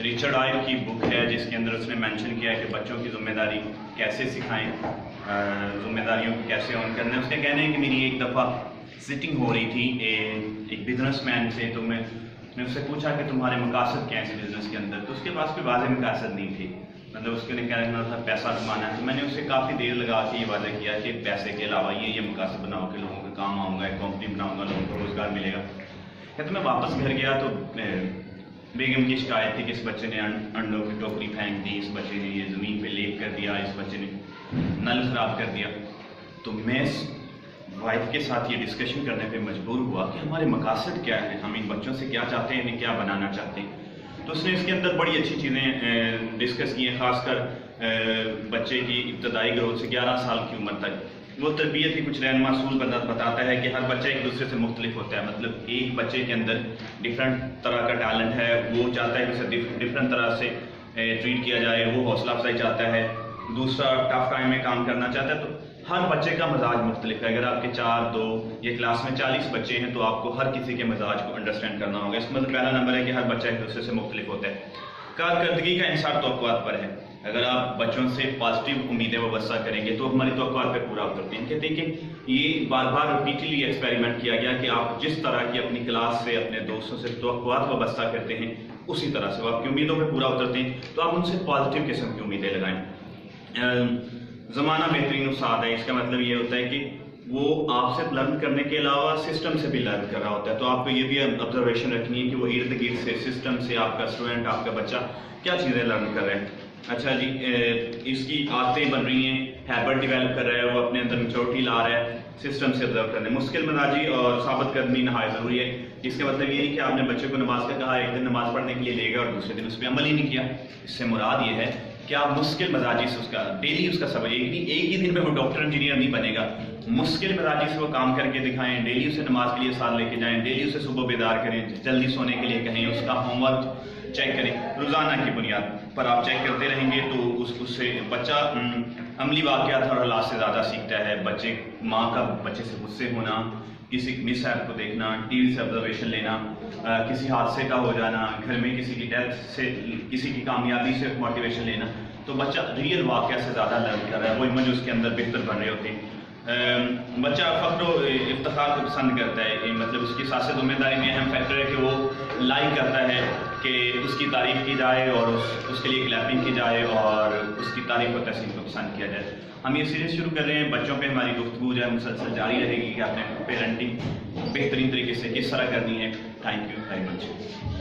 Richard आइव की book है जिसके अंदर उसने मेंशन किया है कि बच्चों की ज़िम्मेदारी कैसे सिखाएं, ज़िम्मेदारियों को कैसे ऑन करना है। उसके कहने हैं कि मेरी एक दफ़ा सिटिंग हो रही थी एक बिजनेसमैन से, तो मैंने उससे पूछा कि तुम्हारे मकासद क्या हैं इस बिज़नेस के अंदर। तो उसके पास कोई वाज़ेह मकासद नहीं थे, मतलब उसके कहना था पैसा कमाना है। तो मैंने उसे काफ़ी देर लगा के ये वादा किया कि पैसे के अलावा ये मकासद बनाओ कि लोगों के काम आऊँगा, एक कंपनी बनाऊँगा, लोगों को रोज़गार मिलेगा। तो मैं वापस घर गया तो बेगम की शिकायत थी कि इस बच्चे ने अंडों की टोकरी फेंक दी, इस बच्चे ने ये ज़मीन पे लेट कर दिया, इस बच्चे ने नल ख़राब कर दिया। तो मैं वाइफ के साथ ये डिस्कशन करने पे मजबूर हुआ कि हमारे मकासद क्या हैं, हम इन बच्चों से क्या चाहते हैं, इन्हें क्या बनाना चाहते हैं। तो उसने इसके अंदर बड़ी अच्छी चीज़ें डिस्कस की हैं, ख़ासकर बच्चे की इब्तदाई ग्रोथ से 11 साल की उम्र तक। वो तरबियत की कुछ रहनुमा असूल बताता है कि हर बच्चा एक दूसरे से मुख्तलिफ होता है। मतलब एक बच्चे के अंदर डिफरेंट तरह का टैलेंट है, वो चाहता है कि उसे डिफरेंट तरह से ट्रीट किया जाए, वो हौसला अफजाई चाहता है, दूसरा टफ टाइम में काम करना चाहता है। तो हर बच्चे का मजाज मुख्तलिफ है। अगर आपके 4, 2 या क्लास में 40 बच्चे हैं तो आपको हर किसी के मजाज को अंडरस्टैंड करना होगा। इसका मतलब पहला नंबर है कि हर बच्चा एक दूसरे से मुख्तलिफ होता है। कारकर्दगी का इंसार तवक्कुआत पर है। अगर आप बच्चों से पॉजिटिव उम्मीदें वाबस्ता करेंगे तो हमारी तवक्कुआत पे पूरा उतरते हैं। कहते हैं कि ये बार बार रिपीटली एक्सपेरिमेंट किया गया कि आप जिस तरह की अपनी क्लास से, अपने दोस्तों से तवक्कुआत वाबस्ता करते हैं, उसी तरह से वो आपकी उम्मीदों पे पूरा उतरते हैं। तो आप उनसे पॉजिटिव किस्म की उम्मीदें लगाएं। ज़माना बेहतरीन उस्ताद है, इसका मतलब ये होता है कि वो आपसे लर्न करने के अलावा सिस्टम से भी लर्न कर रहा होता है। तो आपको ये भी ऑब्जर्वेशन रखनी है कि वो इर्द गिर्द से, सिस्टम से आपका स्टूडेंट, आपका बच्चा क्या चीज़ें लर्न कर रहे हैं। अच्छा जी, इसकी आदतें बन रही हैं, हैबिट डेवलप कर रहा है, वो अपने अंदर मैच्योरिटी ला रहा है, सिस्टम से ऑब्जर्व करने। मुश्किल मजाजी और साबित कदमी नहायत ज़रूरी है। इसका मतलब ये नहीं कि आपने बच्चे को नमाज का कहा, एक दिन नमाज पढ़ने के लिए ले गया और दूसरे दिन उस पर अमल ही नहीं किया। इससे मुराद ये है कि आप मुश्किल मजाजी से उसका डेली उसका सबक, एक ही दिन में वो डॉक्टर इंजीनियर नहीं बनेगा। मुश्किल मजाजी से वो काम करके दिखाएं, डेली उसे नमाज के लिए साथ लेके जाएं, डेली उसे सुबह बेदार करें, जल्दी सोने के लिए कहें, उसका होमवर्क चेक करें। रोज़ाना की बुनियाद पर आप चेक करते रहेंगे तो उससे बच्चा अमली वाक़यात और हालात से ज़्यादा सीखता है। माँ का बच्चे से गुस्से होना, किसी मिस ऐप को देखना, टीवी से ऑब्जर्वेशन लेना, किसी हादसे का हो जाना, घर में किसी की डेथ से, किसी की कामयाबी से मोटिवेशन लेना, तो बच्चा रियल वाक़या से ज़्यादा लर्न कर रहा है। वो इमेज उसके अंदर बेहतर बन रहे होते हैं। बच्चा फ़ख्र और इफ्तिखार को पसंद करता है। मतलब उसकी साथ ज़िम्मेदारी में अहम फैक्टर है कि वो लाइक करता है कि उसकी तारीफ़ की जाए और उसके लिए क्लैपिंग की जाए और उसकी तारीफ़ और तहसीन को पसंद किया जाए। हम ये सीरीज़ शुरू कर रहे हैं, बच्चों पे हमारी गुफ्तगू जो है मुसलसल जारी रहेगी कि आपने पेरेंटिंग बेहतरीन तरीके से किस तरह करनी है। Thank you very much.